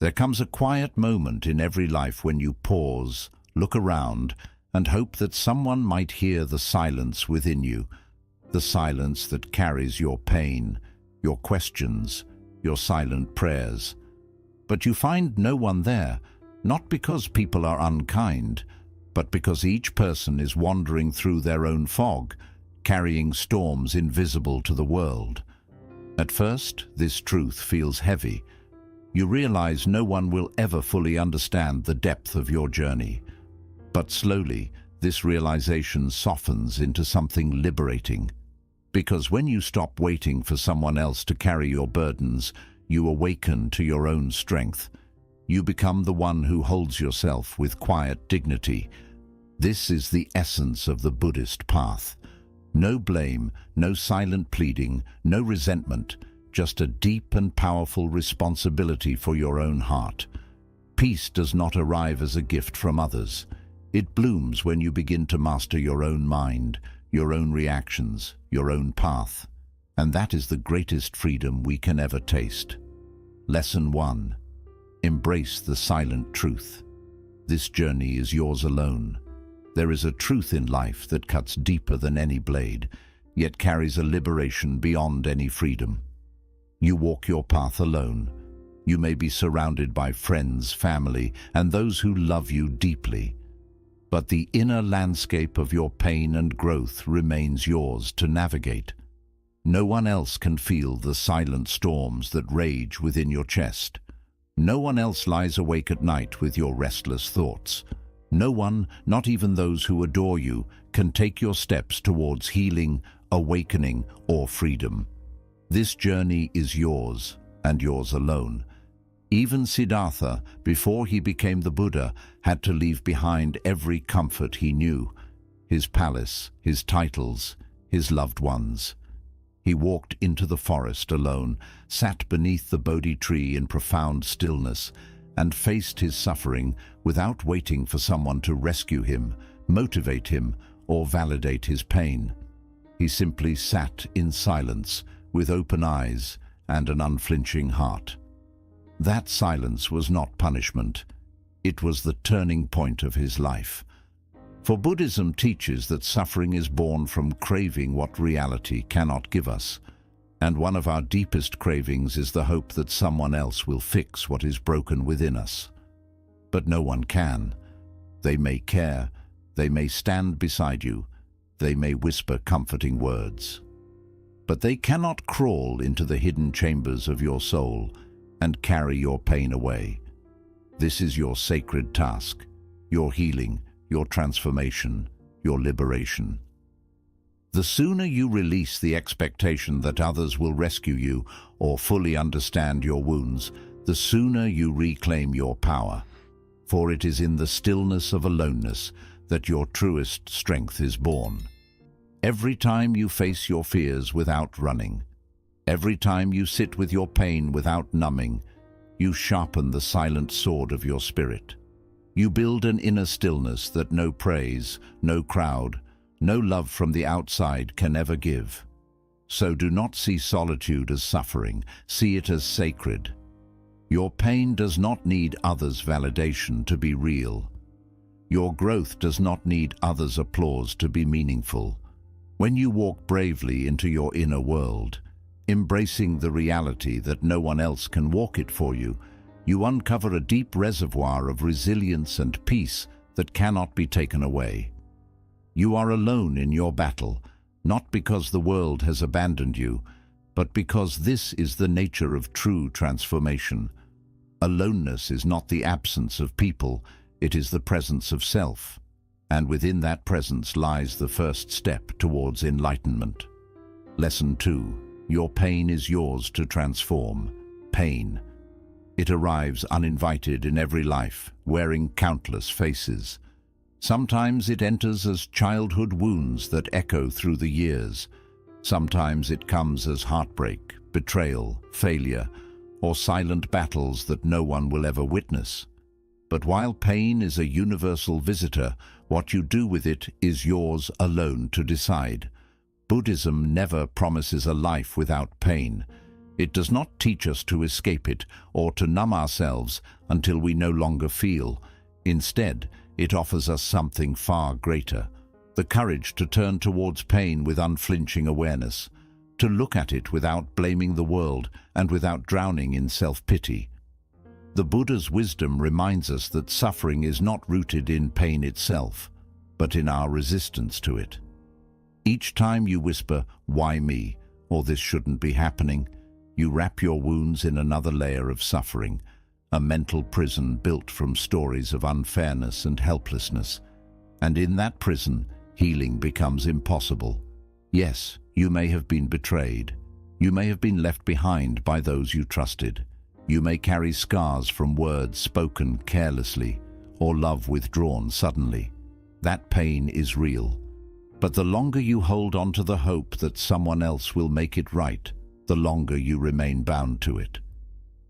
There comes a quiet moment in every life when you pause, look around, and hope that someone might hear the silence within you, the silence that carries your pain, your questions, your silent prayers. But you find no one there, not because people are unkind, but because each person is wandering through their own fog, carrying storms invisible to the world. At first, this truth feels heavy. You realize no one will ever fully understand the depth of your journey. But slowly, this realization softens into something liberating. Because when you stop waiting for someone else to carry your burdens, you awaken to your own strength. You become the one who holds yourself with quiet dignity. This is the essence of the Buddhist path. No blame, no silent pleading, no resentment, just a deep and powerful responsibility for your own heart. Peace does not arrive as a gift from others. It blooms when you begin to master your own mind, your own reactions, your own path. And that is the greatest freedom we can ever taste. Lesson 1. Embrace the silent truth. This journey is yours alone. There is a truth in life that cuts deeper than any blade, yet carries a liberation beyond any freedom. You walk your path alone. You may be surrounded by friends, family, and those who love you deeply. But the inner landscape of your pain and growth remains yours to navigate. No one else can feel the silent storms that rage within your chest. No one else lies awake at night with your restless thoughts. No one, not even those who adore you, can take your steps towards healing, awakening, or freedom. This journey is yours, and yours alone. Even Siddhartha, before he became the Buddha, had to leave behind every comfort he knew: his palace, his titles, his loved ones. He walked into the forest alone, sat beneath the Bodhi tree in profound stillness, and faced his suffering without waiting for someone to rescue him, motivate him, or validate his pain. He simply sat in silence, with open eyes and an unflinching heart. That silence was not punishment. It was the turning point of his life. For Buddhism teaches that suffering is born from craving what reality cannot give us. And one of our deepest cravings is the hope that someone else will fix what is broken within us. But no one can. They may care, they may stand beside you, they may whisper comforting words. But they cannot crawl into the hidden chambers of your soul and carry your pain away. This is your sacred task, your healing, your transformation, your liberation. The sooner you release the expectation that others will rescue you or fully understand your wounds, the sooner you reclaim your power. For it is in the stillness of aloneness that your truest strength is born. Every time you face your fears without running, every time you sit with your pain without numbing, you sharpen the silent sword of your spirit. You build an inner stillness that no praise, no crowd, no love from the outside can ever give. So do not see solitude as suffering, see it as sacred. Your pain does not need others' validation to be real. Your growth does not need others' applause to be meaningful. When you walk bravely into your inner world, embracing the reality that no one else can walk it for you, you uncover a deep reservoir of resilience and peace that cannot be taken away. You are alone in your battle, not because the world has abandoned you, but because this is the nature of true transformation. Aloneness is not the absence of people, it is the presence of self. And within that presence lies the first step towards enlightenment. Lesson 2. Your pain is yours to transform. Pain. It arrives uninvited in every life, wearing countless faces. Sometimes it enters as childhood wounds that echo through the years. Sometimes it comes as heartbreak, betrayal, failure, or silent battles that no one will ever witness. But while pain is a universal visitor, what you do with it is yours alone to decide. Buddhism never promises a life without pain. It does not teach us to escape it or to numb ourselves until we no longer feel. Instead, it offers us something far greater: the courage to turn towards pain with unflinching awareness, to look at it without blaming the world and without drowning in self-pity. The Buddha's wisdom reminds us that suffering is not rooted in pain itself, but in our resistance to it. Each time you whisper, "Why me?" or "This shouldn't be happening," you wrap your wounds in another layer of suffering, a mental prison built from stories of unfairness and helplessness. And in that prison, healing becomes impossible. Yes, you may have been betrayed. You may have been left behind by those you trusted. You may carry scars from words spoken carelessly or love withdrawn suddenly. That pain is real. But the longer you hold on to the hope that someone else will make it right, the longer you remain bound to it.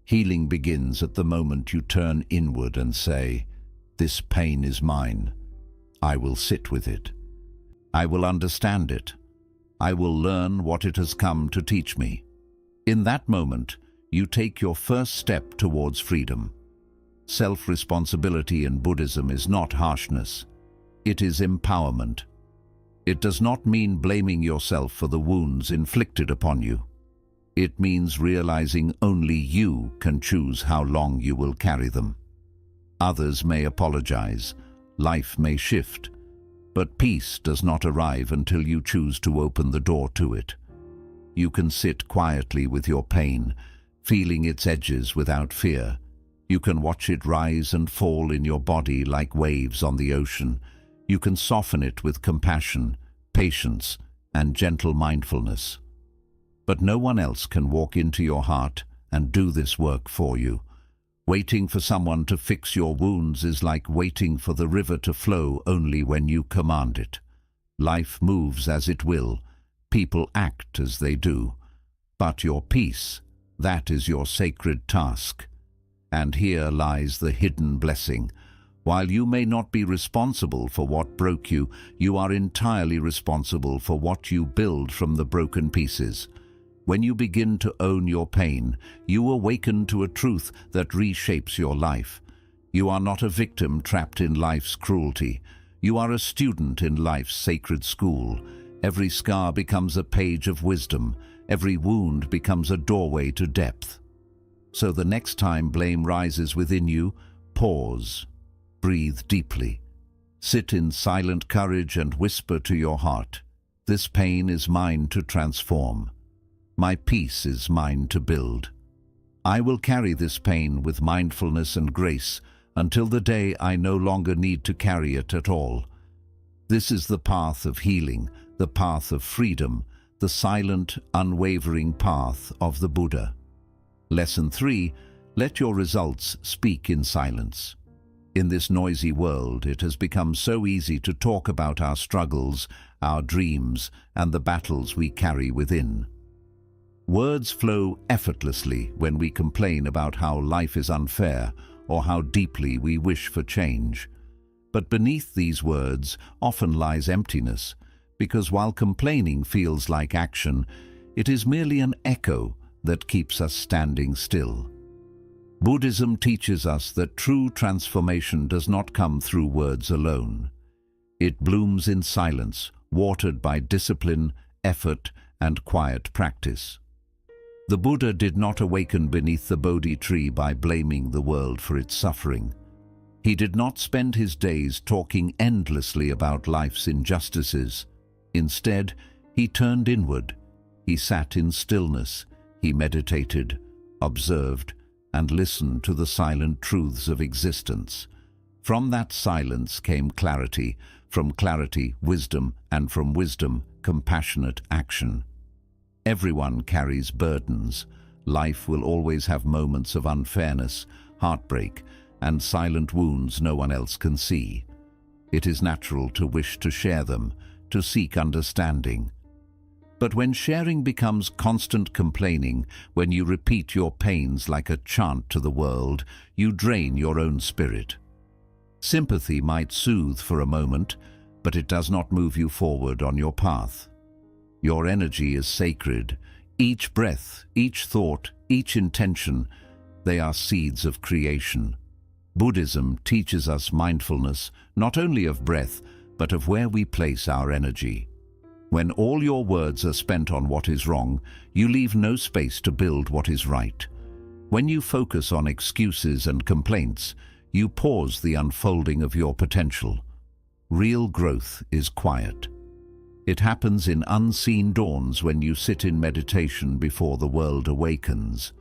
Healing begins at the moment you turn inward and say, "This pain is mine. I will sit with it. I will understand it. I will learn what it has come to teach me." In that moment, you take your first step towards freedom. Self-responsibility in Buddhism is not harshness. It is empowerment. It does not mean blaming yourself for the wounds inflicted upon you. It means realizing only you can choose how long you will carry them. Others may apologize, life may shift, but peace does not arrive until you choose to open the door to it. You can sit quietly with your pain, feeling its edges without fear. You can watch it rise and fall in your body like waves on the ocean. You can soften it with compassion, patience, and gentle mindfulness. But no one else can walk into your heart and do this work for you. Waiting for someone to fix your wounds is like waiting for the river to flow only when you command it. Life moves as it will. People act as they do. But your peace, that is your sacred task. And here lies the hidden blessing. While you may not be responsible for what broke you, you are entirely responsible for what you build from the broken pieces. When you begin to own your pain, you awaken to a truth that reshapes your life. You are not a victim trapped in life's cruelty. You are a student in life's sacred school. Every scar becomes a page of wisdom. Every wound becomes a doorway to depth. So the next time blame rises within you, pause, breathe deeply, sit in silent courage and whisper to your heart, "This pain is mine to transform. My peace is mine to build. I will carry this pain with mindfulness and grace until the day I no longer need to carry it at all." This is the path of healing, the path of freedom, the silent, unwavering path of the Buddha. Lesson 3. Let your results speak in silence. In this noisy world, it has become so easy to talk about our struggles, our dreams, and the battles we carry within. Words flow effortlessly when we complain about how life is unfair or how deeply we wish for change. But beneath these words often lies emptiness, because while complaining feels like action, it is merely an echo that keeps us standing still. Buddhism teaches us that true transformation does not come through words alone. It blooms in silence, watered by discipline, effort, and quiet practice. The Buddha did not awaken beneath the Bodhi tree by blaming the world for its suffering. He did not spend his days talking endlessly about life's injustices. Instead, he turned inward. He sat in stillness. He meditated, observed, and listened to the silent truths of existence. From that silence came clarity, from clarity, wisdom, and from wisdom, compassionate action. Everyone carries burdens. Life will always have moments of unfairness, heartbreak, and silent wounds no one else can see. It is natural to wish to share them, to seek understanding. But when sharing becomes constant complaining, when you repeat your pains like a chant to the world, you drain your own spirit. Sympathy might soothe for a moment, but it does not move you forward on your path. Your energy is sacred. Each breath, each thought, each intention, they are seeds of creation. Buddhism teaches us mindfulness, not only of breath, but of where we place our energy. When all your words are spent on what is wrong, you leave no space to build what is right. When you focus on excuses and complaints, you pause the unfolding of your potential. Real growth is quiet. It happens in unseen dawns when you sit in meditation before the world awakens.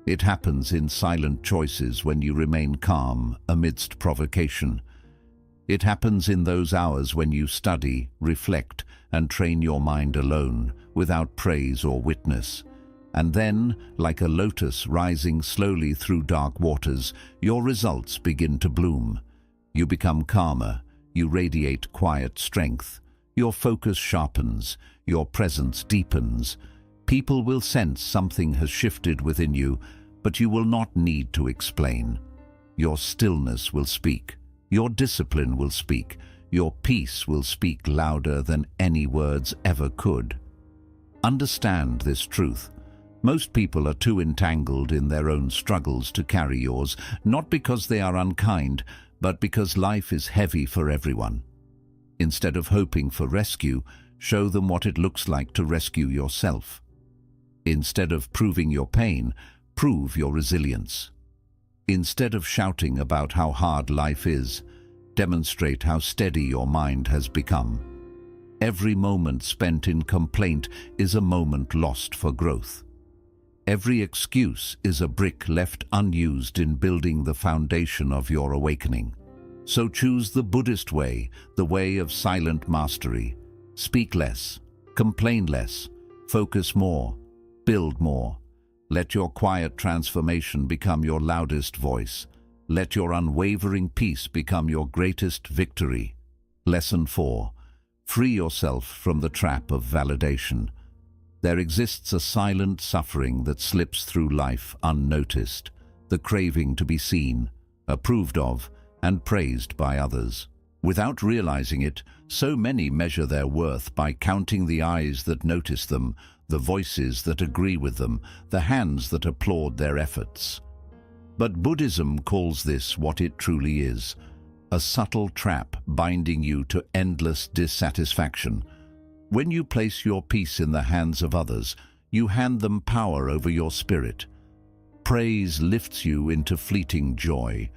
It happens in silent choices when you remain calm amidst provocation. It happens in those hours when you study, reflect, and train your mind alone, without praise or witness. And then, like a lotus rising slowly through dark waters, your results begin to bloom. You become calmer, you radiate quiet strength. Your focus sharpens, your presence deepens. People will sense something has shifted within you, but you will not need to explain. Your stillness will speak. Your discipline will speak. Your peace will speak louder than any words ever could. Understand this truth. Most people are too entangled in their own struggles to carry yours, not because they are unkind, but because life is heavy for everyone. Instead of hoping for rescue, show them what it looks like to rescue yourself. Instead of proving your pain, prove your resilience. Instead of shouting about how hard life is, demonstrate how steady your mind has become. Every moment spent in complaint is a moment lost for growth. Every excuse is a brick left unused in building the foundation of your awakening. So choose the Buddhist way, the way of silent mastery. Speak less, complain less, focus more, build more. Let your quiet transformation become your loudest voice. Let your unwavering peace become your greatest victory. Lesson 4. Free yourself from the trap of validation. There exists a silent suffering that slips through life unnoticed, the craving to be seen, approved of, and praised by others. Without realizing it, so many measure their worth by counting the eyes that notice them, the voices that agree with them, the hands that applaud their efforts. But Buddhism calls this what it truly is, a subtle trap binding you to endless dissatisfaction. When you place your peace in the hands of others, you hand them power over your spirit. Praise lifts you into fleeting joy.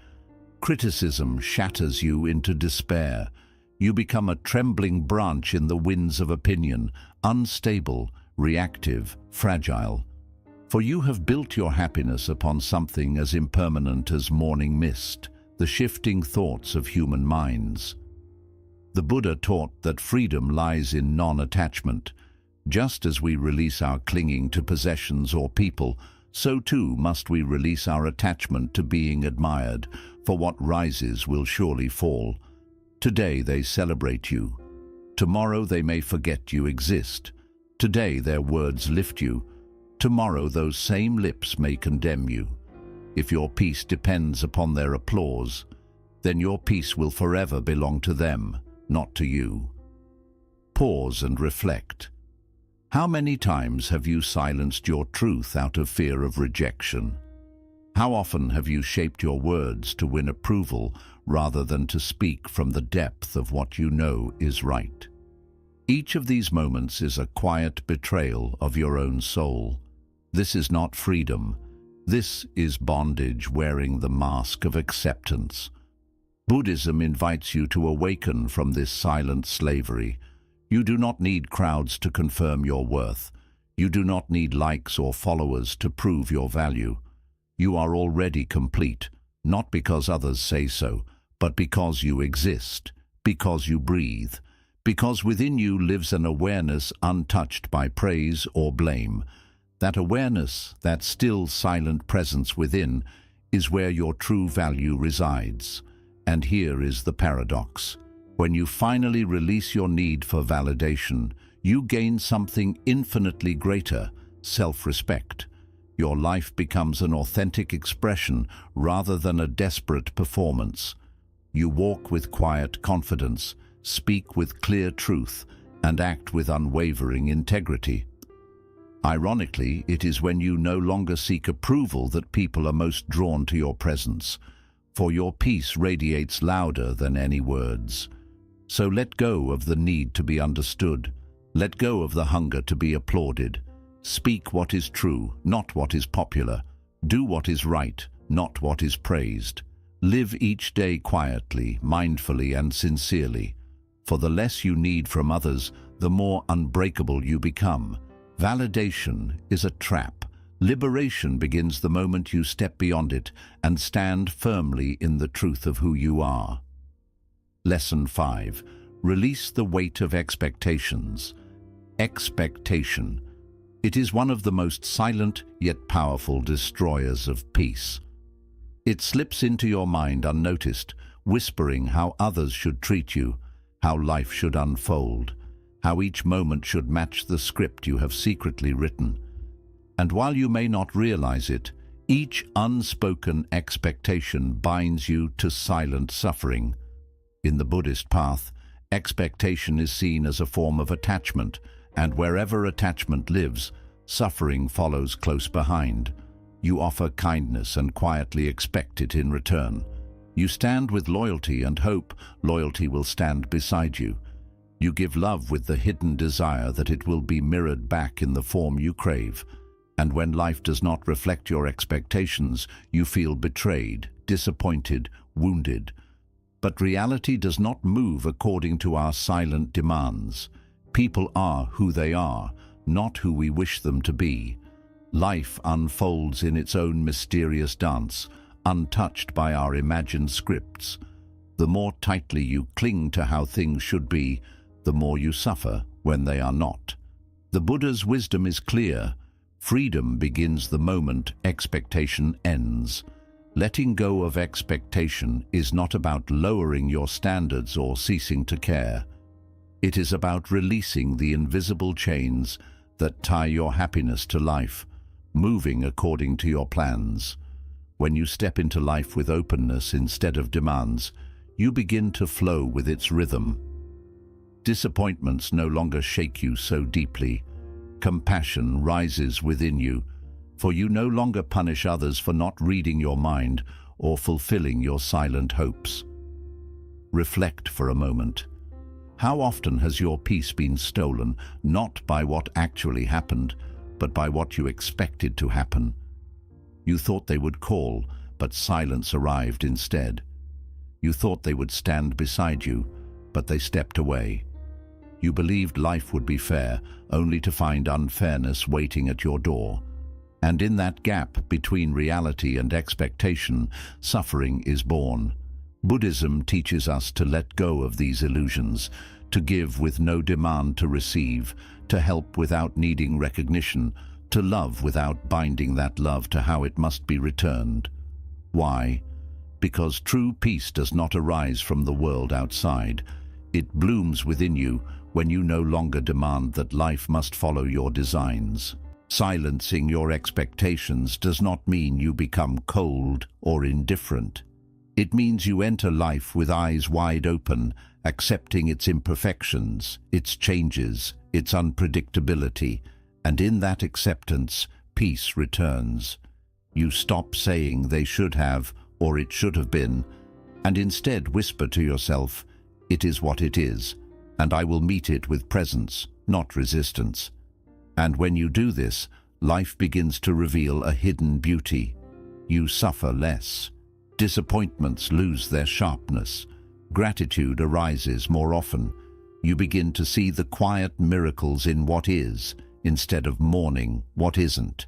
Criticism shatters you into despair. You become a trembling branch in the winds of opinion, unstable, reactive, fragile. For you have built your happiness upon something as impermanent as morning mist, the shifting thoughts of human minds. The Buddha taught that freedom lies in non-attachment. Just as we release our clinging to possessions or people, so too must we release our attachment to being admired, for what rises will surely fall. Today they celebrate you. Tomorrow they may forget you exist. Today their words lift you. Tomorrow those same lips may condemn you. If your peace depends upon their applause, then your peace will forever belong to them, not to you. Pause and reflect. How many times have you silenced your truth out of fear of rejection? How often have you shaped your words to win approval rather than to speak from the depth of what you know is right? Each of these moments is a quiet betrayal of your own soul. This is not freedom. This is bondage wearing the mask of acceptance. Buddhism invites you to awaken from this silent slavery. You do not need crowds to confirm your worth. You do not need likes or followers to prove your value. You are already complete, not because others say so, but because you exist, because you breathe, because within you lives an awareness untouched by praise or blame. That awareness, that still, silent presence within, is where your true value resides. And here is the paradox. When you finally release your need for validation, you gain something infinitely greater, self-respect. Your life becomes an authentic expression rather than a desperate performance. You walk with quiet confidence, speak with clear truth, and act with unwavering integrity. Ironically, it is when you no longer seek approval that people are most drawn to your presence, for your peace radiates louder than any words. So let go of the need to be understood. Let go of the hunger to be applauded. Speak what is true, not what is popular. Do what is right, not what is praised. Live each day quietly, mindfully, and sincerely. For the less you need from others, the more unbreakable you become. Validation is a trap. Liberation begins the moment you step beyond it and stand firmly in the truth of who you are. Lesson 5. Release the weight of expectations. Expectation. It is one of the most silent yet powerful destroyers of peace. It slips into your mind unnoticed, whispering how others should treat you, how life should unfold, how each moment should match the script you have secretly written. And while you may not realize it, each unspoken expectation binds you to silent suffering. In the Buddhist path, expectation is seen as a form of attachment, and wherever attachment lives, suffering follows close behind. You offer kindness and quietly expect it in return. You stand with loyalty and hope loyalty will stand beside you. You give love with the hidden desire that it will be mirrored back in the form you crave. And when life does not reflect your expectations, you feel betrayed, disappointed, wounded. But reality does not move according to our silent demands. People are who they are, not who we wish them to be. Life unfolds in its own mysterious dance, untouched by our imagined scripts. The more tightly you cling to how things should be, the more you suffer when they are not. The Buddha's wisdom is clear. Freedom begins the moment expectation ends. Letting go of expectation is not about lowering your standards or ceasing to care. It is about releasing the invisible chains that tie your happiness to life, moving according to your plans. When you step into life with openness instead of demands, you begin to flow with its rhythm. Disappointments no longer shake you so deeply. Compassion rises within you, for you no longer punish others for not reading your mind or fulfilling your silent hopes. Reflect for a moment. How often has your peace been stolen, not by what actually happened, but by what you expected to happen? You thought they would call, but silence arrived instead. You thought they would stand beside you, but they stepped away. You believed life would be fair, only to find unfairness waiting at your door. And in that gap between reality and expectation, suffering is born. Buddhism teaches us to let go of these illusions, to give with no demand to receive, to help without needing recognition, to love without binding that love to how it must be returned. Why? Because true peace does not arise from the world outside. It blooms within you when you no longer demand that life must follow your designs. Silencing your expectations does not mean you become cold or indifferent. It means you enter life with eyes wide open, accepting its imperfections, its changes, its unpredictability, and in that acceptance, peace returns. You stop saying they should have or it should have been, and instead whisper to yourself, "It is what it is, and I will meet it with presence, not resistance." And when you do this, life begins to reveal a hidden beauty. You suffer less. Disappointments lose their sharpness. Gratitude arises more often. You begin to see the quiet miracles in what is, instead of mourning what isn't.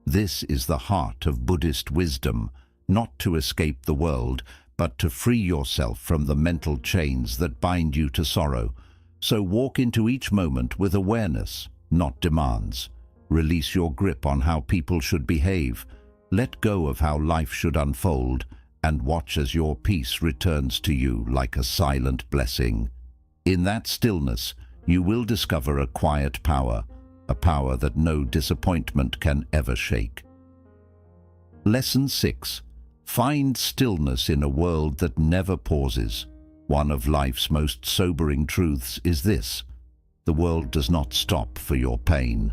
This is the heart of Buddhist wisdom, not to escape the world, but to free yourself from the mental chains that bind you to sorrow. So walk into each moment with awareness, not demands. Release your grip on how people should behave. Let go of how life should unfold, and watch as your peace returns to you like a silent blessing. In that stillness, you will discover a quiet power, a power that no disappointment can ever shake. Lesson 6. Find stillness in a world that never pauses. One of life's most sobering truths is this: the world does not stop for your pain.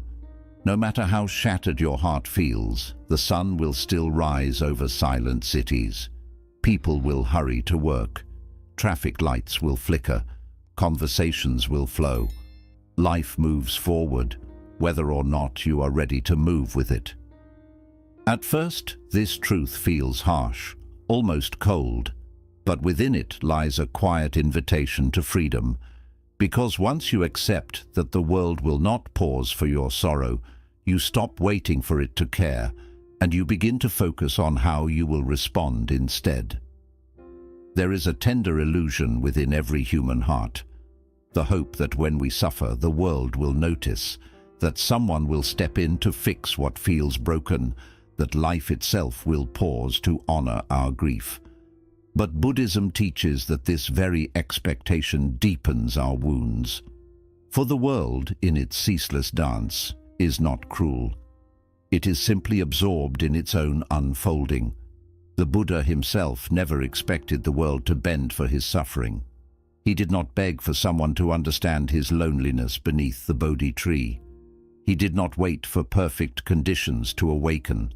No matter how shattered your heart feels, the sun will still rise over silent cities. People will hurry to work. Traffic lights will flicker. Conversations will flow. Life moves forward, whether or not you are ready to move with it. At first, this truth feels harsh, almost cold, but within it lies a quiet invitation to freedom. Because once you accept that the world will not pause for your sorrow, you stop waiting for it to care, and you begin to focus on how you will respond instead. There is a tender illusion within every human heart, the hope that when we suffer, the world will notice, that someone will step in to fix what feels broken, that life itself will pause to honor our grief. But Buddhism teaches that this very expectation deepens our wounds. For the world, in its ceaseless dance, is not cruel. It is simply absorbed in its own unfolding. The Buddha himself never expected the world to bend for his suffering. He did not beg for someone to understand his loneliness beneath the Bodhi tree. He did not wait for perfect conditions to awaken.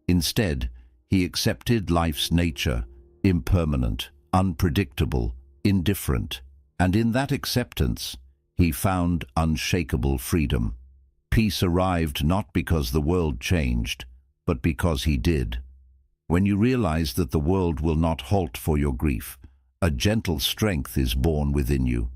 Instead, he accepted life's nature, impermanent, unpredictable, indifferent, and in that acceptance, he found unshakable freedom. Peace arrived not because the world changed, but because he did. When you realize that the world will not halt for your grief, a gentle strength is born within you.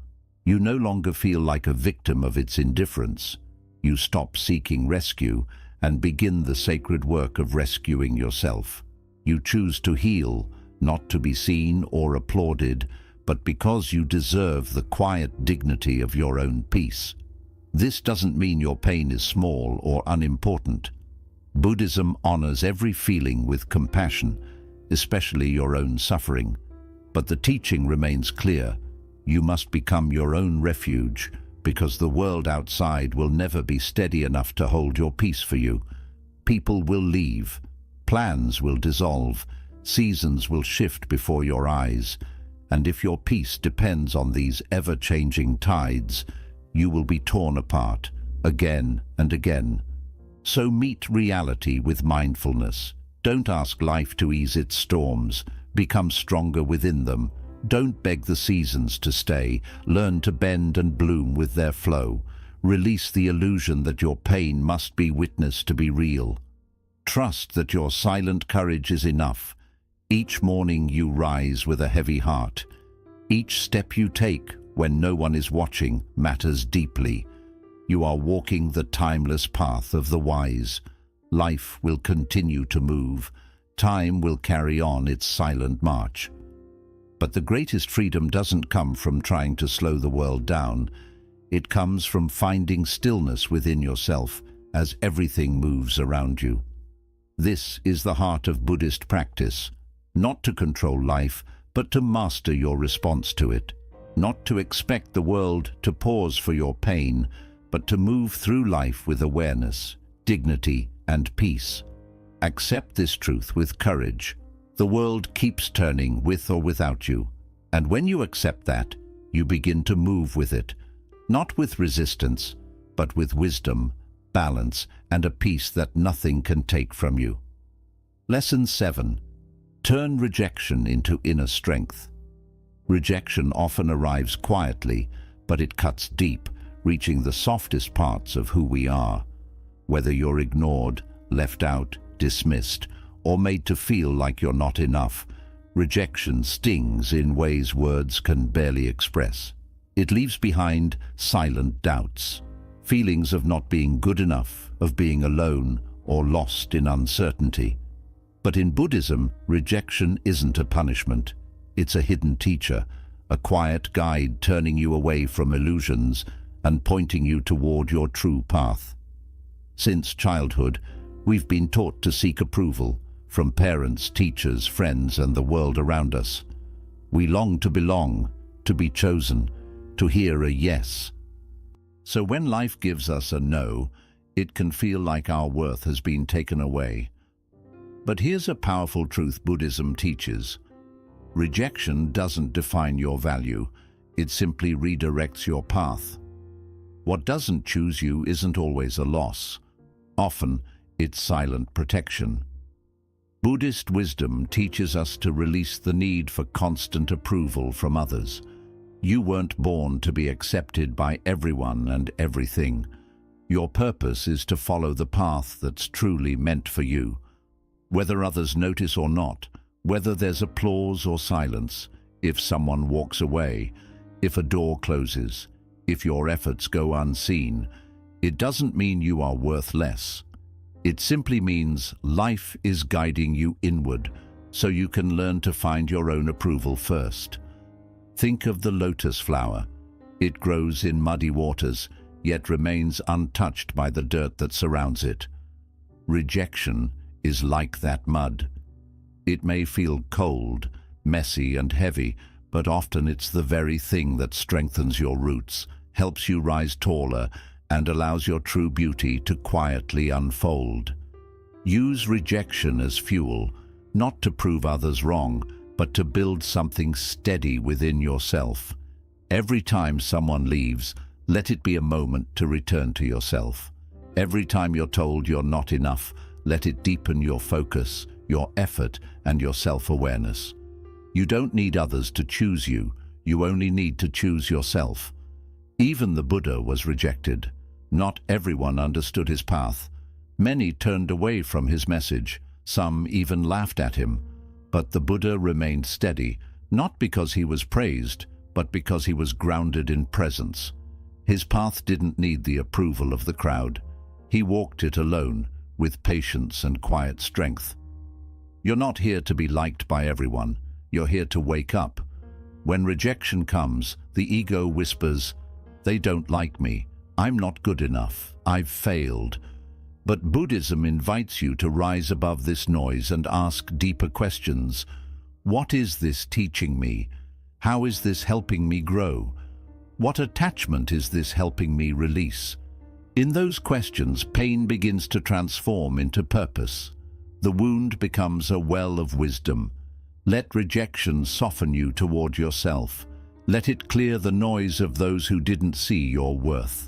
You no longer feel like a victim of its indifference. You stop seeking rescue and begin the sacred work of rescuing yourself. You choose to heal, not to be seen or applauded, but because you deserve the quiet dignity of your own peace. This doesn't mean your pain is small or unimportant. Buddhism honors every feeling with compassion, especially your own suffering. But the teaching remains clear. You must become your own refuge, because the world outside will never be steady enough to hold your peace for you. People will leave, plans will dissolve, seasons will shift before your eyes, and if your peace depends on these ever-changing tides, you will be torn apart, again and again. So meet reality with mindfulness. Don't ask life to ease its storms. Become stronger within them. Don't beg the seasons to stay. Learn to bend and bloom with their flow. Release the illusion that your pain must be witnessed to be real. Trust that your silent courage is enough. Each morning you rise with a heavy heart. Each step you take when no one is watching matters deeply. You are walking the timeless path of the wise. Life will continue to move. Time will carry on its silent march. But the greatest freedom doesn't come from trying to slow the world down. It comes from finding stillness within yourself as everything moves around you. This is the heart of Buddhist practice. Not to control life, but to master your response to it. Not to expect the world to pause for your pain, but to move through life with awareness, dignity, and peace. Accept this truth with courage. The world keeps turning with or without you, and when you accept that, you begin to move with it, not with resistance, but with wisdom, balance, and a peace that nothing can take from you. Lesson 7. Turn rejection into inner strength. Rejection often arrives quietly, but it cuts deep, reaching the softest parts of who we are. Whether you're ignored, left out, dismissed, or made to feel like you're not enough, rejection stings in ways words can barely express. It leaves behind silent doubts, feelings of not being good enough, of being alone, or lost in uncertainty. But in Buddhism, rejection isn't a punishment. It's a hidden teacher, a quiet guide turning you away from illusions and pointing you toward your true path. Since childhood, we've been taught to seek approval from parents, teachers, friends, and the world around us. We long to belong, to be chosen, to hear a yes. So when life gives us a no, it can feel like our worth has been taken away. But here's a powerful truth Buddhism teaches. Rejection doesn't define your value, it simply redirects your path. What doesn't choose you isn't always a loss. Often, it's silent protection. Buddhist wisdom teaches us to release the need for constant approval from others. You weren't born to be accepted by everyone and everything. Your purpose is to follow the path that's truly meant for you. Whether others notice or not, whether there's applause or silence, if someone walks away, if a door closes, if your efforts go unseen, it doesn't mean you are worth less. It simply means life is guiding you inward, so you can learn to find your own approval first. Think of the lotus flower. It grows in muddy waters, yet remains untouched by the dirt that surrounds it. Rejection is like that mud. It may feel cold, messy and heavy, but often it's the very thing that strengthens your roots, helps you rise taller, and allows your true beauty to quietly unfold. Use rejection as fuel, not to prove others wrong, but to build something steady within yourself. Every time someone leaves, let it be a moment to return to yourself. Every time you're told you're not enough, let it deepen your focus, your effort, and your self-awareness. You don't need others to choose you, you only need to choose yourself. Even the Buddha was rejected. Not everyone understood his path. Many turned away from his message. Some even laughed at him. But the Buddha remained steady, not because he was praised, but because he was grounded in presence. His path didn't need the approval of the crowd. He walked it alone, with patience and quiet strength. You're not here to be liked by everyone. You're here to wake up. When rejection comes, the ego whispers, "They don't like me. I'm not good enough. I've failed." But Buddhism invites you to rise above this noise and ask deeper questions. What is this teaching me? How is this helping me grow? What attachment is this helping me release? In those questions, pain begins to transform into purpose. The wound becomes a well of wisdom. Let rejection soften you toward yourself. Let it clear the noise of those who didn't see your worth.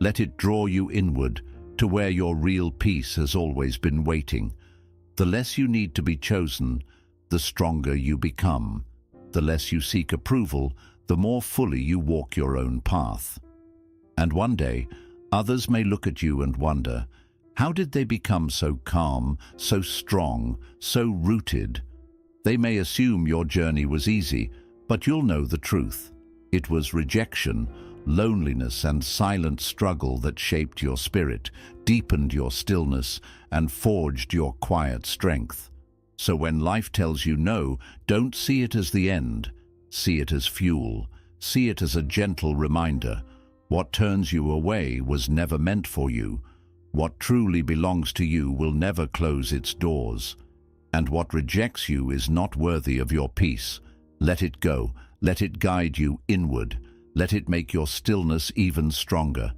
Let it draw you inward, to where your real peace has always been waiting. The less you need to be chosen, the stronger you become. The less you seek approval, the more fully you walk your own path. And one day, others may look at you and wonder, how did they become so calm, so strong, so rooted? They may assume your journey was easy, but you'll know the truth. It was rejection, loneliness and silent struggle that shaped your spirit, deepened your stillness, and forged your quiet strength. So when life tells you no, don't see it as the end. See it as fuel. See it as a gentle reminder. What turns you away was never meant for you. What truly belongs to you will never close its doors. And what rejects you is not worthy of your peace. Let it go. Let it guide you inward. Let it make your stillness even stronger.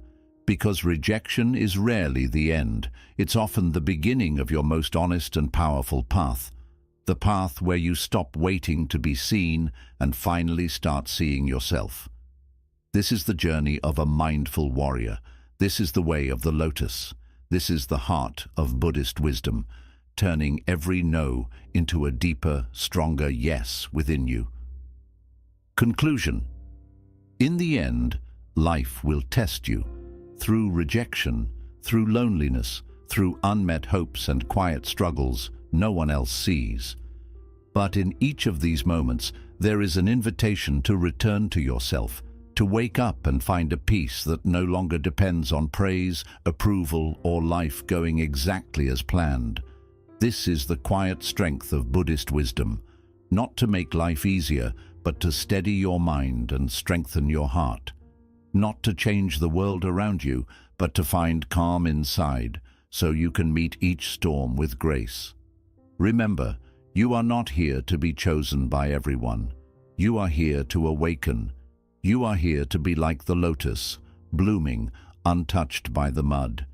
Because rejection is rarely the end. It's often the beginning of your most honest and powerful path. The path where you stop waiting to be seen and finally start seeing yourself. This is the journey of a mindful warrior. This is the way of the lotus. This is the heart of Buddhist wisdom, turning every no into a deeper, stronger yes within you. Conclusion. In the end, life will test you. Through rejection, through loneliness, through unmet hopes and quiet struggles no one else sees. But in each of these moments, there is an invitation to return to yourself, to wake up and find a peace that no longer depends on praise, approval, or life going exactly as planned. This is the quiet strength of Buddhist wisdom, not to make life easier, but to steady your mind and strengthen your heart. Not to change the world around you, but to find calm inside, so you can meet each storm with grace. Remember, you are not here to be chosen by everyone. You are here to awaken. You are here to be like the lotus, blooming, untouched by the mud.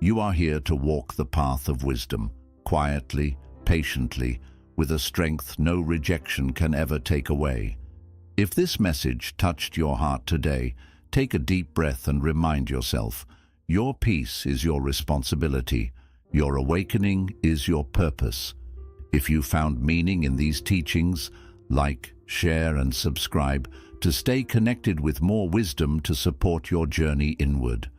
You are here to walk the path of wisdom, quietly, patiently, with a strength no rejection can ever take away. If this message touched your heart today, take a deep breath and remind yourself, Your peace is your responsibility. Your awakening is your purpose. If you found meaning in these teachings, like, share and subscribe to stay connected with more wisdom to support your journey inward.